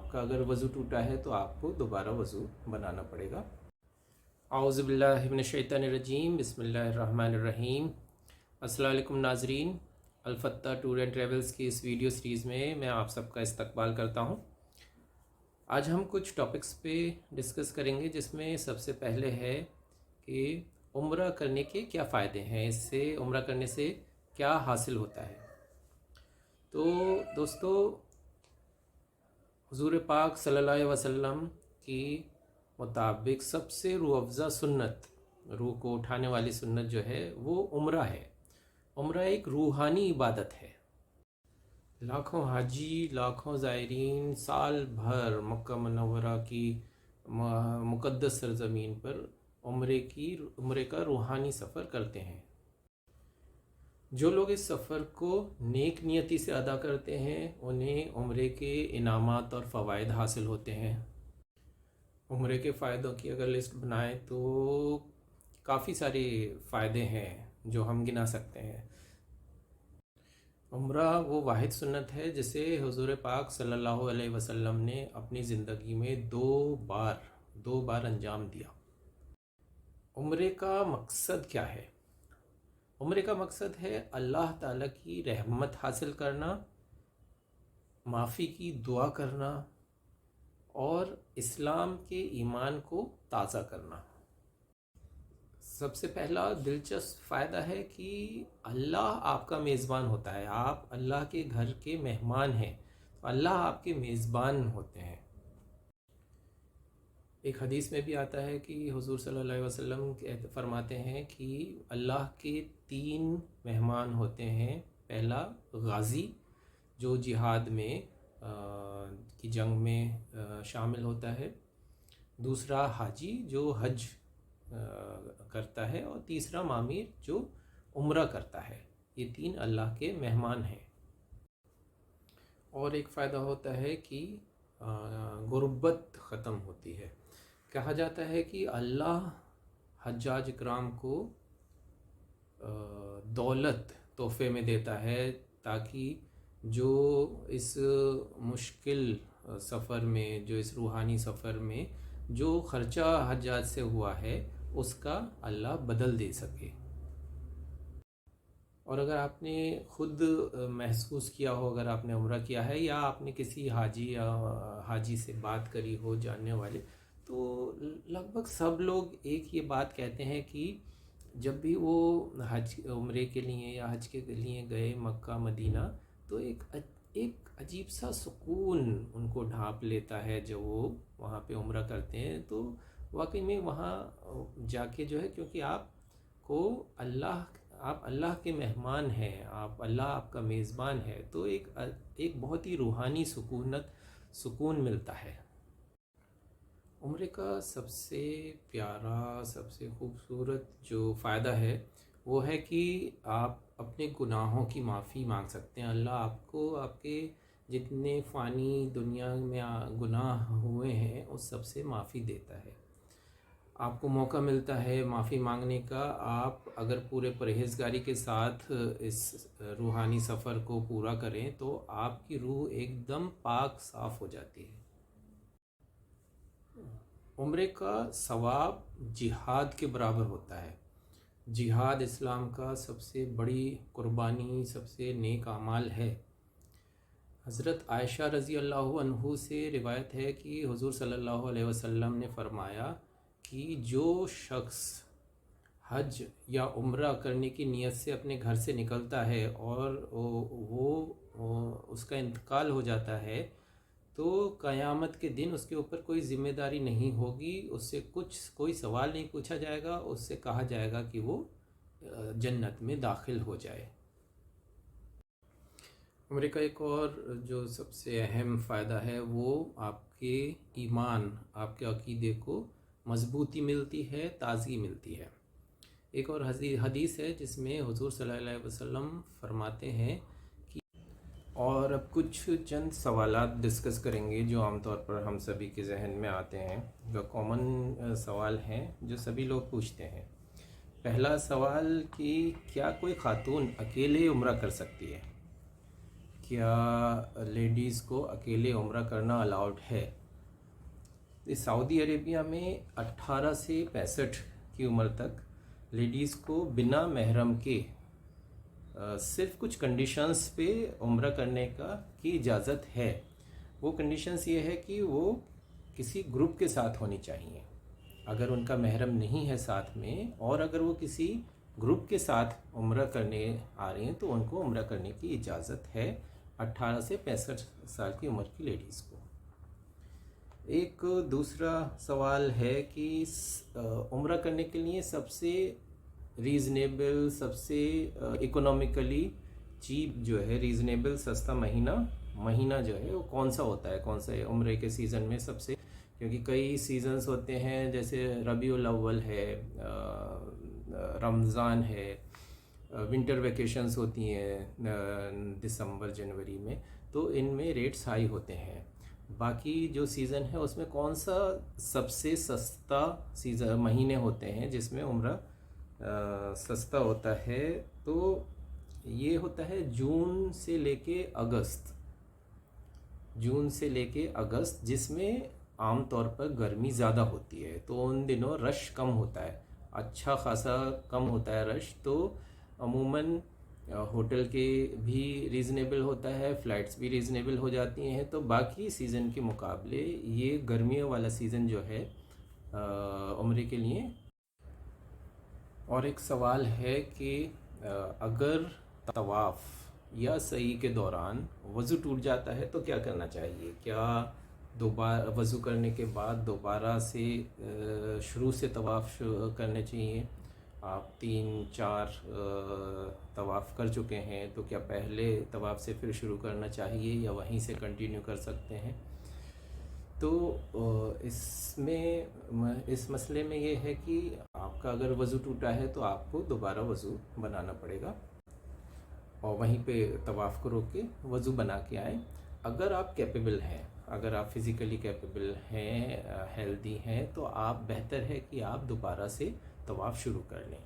آپ کا اگر وضو ٹوٹا ہے تو آپ کو دوبارہ وضو بنانا پڑے گا۔ اعوذ باللہ من الشیطان الرجیم، بسم اللہ الرحمن الرحیم۔ السلام علیکم ناظرین، الفتح ٹور اینڈ ٹریولز کی اس ویڈیو سیریز میں آپ سب کا استقبال کرتا ہوں۔ آج ہم کچھ ٹاپکس پہ ڈسکس کریں گے، جس میں سب سے پہلے ہے کہ عمرہ کرنے کے کیا فائدے ہیں، اس سے عمرہ کرنے سے کیا حاصل ہوتا ہے۔ تو دوستو، حضور پاک صلی اللہ علیہ وسلم کی مطابق سب سے روح افزا سنت، روح کو اٹھانے والی سنت جو ہے وہ عمرہ ہے۔ عمرہ ایک روحانی عبادت ہے۔ لاکھوں حاجی، لاکھوں زائرین سال بھر مکہ منورہ کی مقدس سرزمین پر عمرے کا روحانی سفر کرتے ہیں۔ جو لوگ اس سفر کو نیک نیتی سے ادا کرتے ہیں انہیں عمرے کے انعامات اور فوائد حاصل ہوتے ہیں۔ عمرے کے فائدوں کی اگر لسٹ بنائیں تو کافی سارے فائدے ہیں جو ہم گنا سکتے ہیں۔ عمرہ وہ واحد سنت ہے جسے حضور پاک صلی اللہ علیہ وسلم نے اپنی زندگی میں دو بار انجام دیا۔ عمرے کا مقصد کیا ہے؟ عمرے کا مقصد ہے اللہ تعالیٰ کی رحمت حاصل کرنا، معافی کی دعا کرنا اور اسلام کے ایمان کو تازہ کرنا۔ سب سے پہلا دلچسپ فائدہ ہے کہ اللہ آپ کا میزبان ہوتا ہے۔ آپ اللہ کے گھر کے مہمان ہیں، تو اللہ آپ کے میزبان ہوتے ہیں۔ ایک حدیث میں بھی آتا ہے کہ حضور صلی اللہ علیہ وسلم فرماتے ہیں کہ اللہ کے 3 مہمان ہوتے ہیں۔ پہلا غازی، جو جہاد میں کی جنگ میں شامل ہوتا ہے۔ دوسرا حاجی، جو حج کرتا ہے، اور تیسرا معمر، جو عمرہ کرتا ہے۔ یہ 3 اللہ کے مہمان ہیں۔ اور ایک فائدہ ہوتا ہے کہ غربت ختم ہوتی ہے۔ کہا جاتا ہے کہ اللہ حجاج اکرام کو دولت تحفے میں دیتا ہے، تاکہ جو اس مشکل سفر میں، جو اس روحانی سفر میں جو خرچہ حجاج سے ہوا ہے اس کا اللہ بدل دے سکے۔ اور اگر آپ نے خود محسوس کیا ہو، اگر آپ نے عمرہ کیا ہے یا آپ نے کسی حاجی سے بات کری ہو جاننے والے، تو لگ بھگ سب لوگ ایک یہ بات کہتے ہیں کہ جب بھی وہ عمرے کے لیے یا حج کے لیے گئے مکہ مدینہ، تو ایک عجیب سا سکون ان کو ڈھانپ لیتا ہے جب وہ وہاں پہ عمرہ کرتے ہیں۔ تو واقعی میں وہاں جا کے جو ہے، کیونکہ آپ اللہ کے مہمان ہیں، اللہ آپ کا میزبان ہے، تو ایک بہت ہی روحانی سکون ملتا ہے۔ عمرے کا سب سے پیارا، سب سے خوبصورت جو فائدہ ہے وہ ہے کہ آپ اپنے گناہوں کی معافی مانگ سکتے ہیں۔ اللہ آپ کو آپ کے جتنے فانی دنیا میں گناہ ہوئے ہیں اس سب سے معافی دیتا ہے۔ آپ کو موقع ملتا ہے معافی مانگنے کا۔ آپ اگر پورے پرہیزگاری کے ساتھ اس روحانی سفر کو پورا کریں تو آپ کی روح ایک دم پاک صاف ہو جاتی ہے۔ عمرے کا ثواب جہاد کے برابر ہوتا ہے۔ جہاد اسلام کا سب سے بڑی قربانی، سب سے نیک اعمال ہے۔ حضرت عائشہ رضی اللہ عنہ سے روایت ہے کہ حضور صلی اللہ علیہ وسلم نے فرمایا کہ جو شخص حج یا عمرہ کرنے کی نیت سے اپنے گھر سے نکلتا ہے اور وہ اس کا انتقال ہو جاتا ہے، تو قیامت کے دن اس کے اوپر کوئی ذمہ داری نہیں ہوگی، اس سے کوئی سوال نہیں پوچھا جائے گا، اس سے کہا جائے گا کہ وہ جنت میں داخل ہو جائے۔ عمرے کا ایک اور جو سب سے اہم فائدہ ہے وہ آپ کے ایمان، آپ کے عقیدے کو مضبوطی ملتی ہے، تازگی ملتی ہے۔ ایک اور حدیث ہے جس میں حضور صلی اللہ علیہ وسلم فرماتے ہیں کہ، اور اب کچھ چند سوالات ڈسکس کریں گے جو عام طور پر ہم سبھی کے ذہن میں آتے ہیں، جو کامن سوال ہیں جو سبھی لوگ پوچھتے ہیں۔ پہلا سوال کہ کیا کوئی خاتون اکیلے عمرہ کر سکتی ہے؟ کیا لیڈیز کو اکیلے عمرہ کرنا الاؤڈ ہے؟ سعودی عربیہ میں 18 سے 65 کی عمر تک لیڈیز کو بنا محرم کے صرف کچھ کنڈیشنز پہ عمرہ کرنے کی اجازت ہے. وہ کنڈیشنز یہ ہے کہ وہ کسی گروپ کے ساتھ ہونی چاہیے. اگر ان کا محرم نہیں ہے ساتھ میں، اور اگر وہ کسی گروپ کے ساتھ عمرہ کرنے آ رہی ہیں، تو ان کو عمرہ کرنے کی اجازت ہے 18 سے 65 سال کی عمر کی لیڈیز کو. ایک دوسرا سوال ہے کہ عمرہ کرنے کے لیے سب سے ریزنیبل، سب سے اکنومیکلی چیپ جو ہے، ریزنیبل سستا مہینہ جو ہے وہ کون سا ہوتا ہے؟ کون سا ہے عمرے کے سیزن میں سب سے؟ کیونکہ کئی سیزنز ہوتے ہیں، جیسے ربیع الاول ہے، رمضان ہے، ونٹر ویکیشنز ہوتی ہیں دسمبر جنوری میں، تو ان میں ریٹس ہائی ہوتے ہیں. باقی جو سیزن ہے اس میں کون سا سب سے سستا مہینے ہوتے ہیں جس میں عمرہ سستا ہوتا ہے؟ تو یہ ہوتا ہے جون سے لے کے اگست، جس میں عام طور پر گرمی زیادہ ہوتی ہے، تو ان دنوں رش کم ہوتا ہے، اچھا خاصا کم ہوتا ہے رش. تو عموماً ہوٹل کے بھی ریزنیبل ہوتا ہے، فلائٹس بھی ریزنیبل ہو جاتی ہیں. تو باقی سیزن کے مقابلے یہ گرمیوں والا سیزن جو ہے عمرے کے لیے. اور ایک سوال ہے کہ اگر طواف یا سعی کے دوران وضو ٹوٹ جاتا ہے تو کیا کرنا چاہیے؟ کیا دوبارہ وضو کرنے کے بعد دوبارہ سے شروع سے طواف کرنے چاہیے؟ آپ 3-4 طواف کر چکے ہیں، تو کیا پہلے طواف سے پھر شروع کرنا چاہیے یا وہیں سے کنٹینیو کر سکتے ہیں؟ تو اس مسئلے میں یہ ہے کہ آپ کا اگر وضو ٹوٹا ہے تو آپ کو دوبارہ وضو بنانا پڑے گا، اور وہیں پہ طواف کو روک کے وضو بنا کے آئیں. اگر آپ کیپیبل ہیں، اگر آپ فزیکلی کیپیبل ہیں، ہیلدی ہیں، تو آپ بہتر ہے کہ آپ دوبارہ سے طواف شروع کر لیں.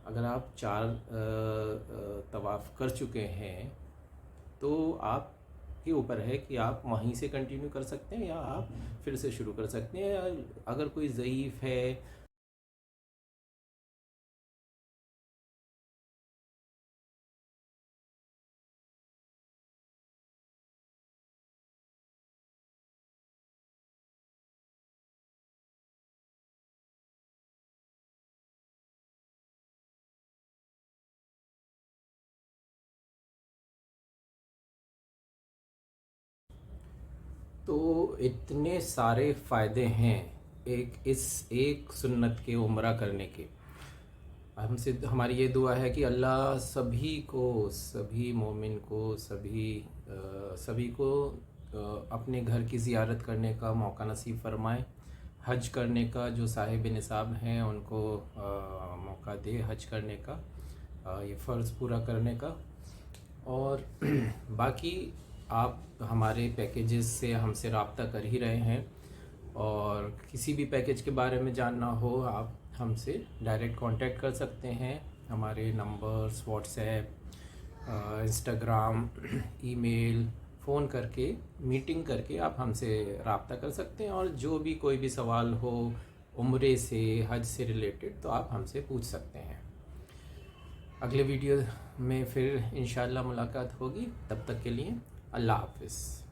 اگر آپ 4 طواف کر چکے ہیں تو آپ کے اوپر ہے کہ آپ وہیں سے کنٹینیو کر سکتے ہیں یا آپ پھر سے شروع کر سکتے ہیں. اگر کوئی ضعیف ہے، تو اتنے سارے فائدے ہیں ایک سنت کے عمرہ کرنے کے. ہماری یہ دعا ہے کہ اللہ سبھی مومن کو، سبھی کو اپنے گھر کی زیارت کرنے کا موقع نصیب فرمائے. حج کرنے کا جو صاحب نصاب ہیں ان کو موقع دے حج کرنے کا، یہ فرض پورا کرنے کا. اور باقی آپ ہمارے پیکیجز سے ہم سے رابطہ کر ہی رہے ہیں، اور کسی بھی پیکیج کے بارے میں جاننا ہو آپ ہم سے ڈائریکٹ کانٹیکٹ کر سکتے ہیں. ہمارے نمبرز واٹس ایپ، انسٹاگرام، ای میل، فون کر کے، میٹنگ کر کے آپ ہم سے رابطہ کر سکتے ہیں. اور جو بھی کوئی بھی سوال ہو عمرے سے، حج سے ریلیٹڈ، تو آپ ہم سے پوچھ سکتے ہیں. اگلے ویڈیو میں پھر انشاءاللہ ملاقات ہوگی. تب تک کے لیے اللہ حافظ.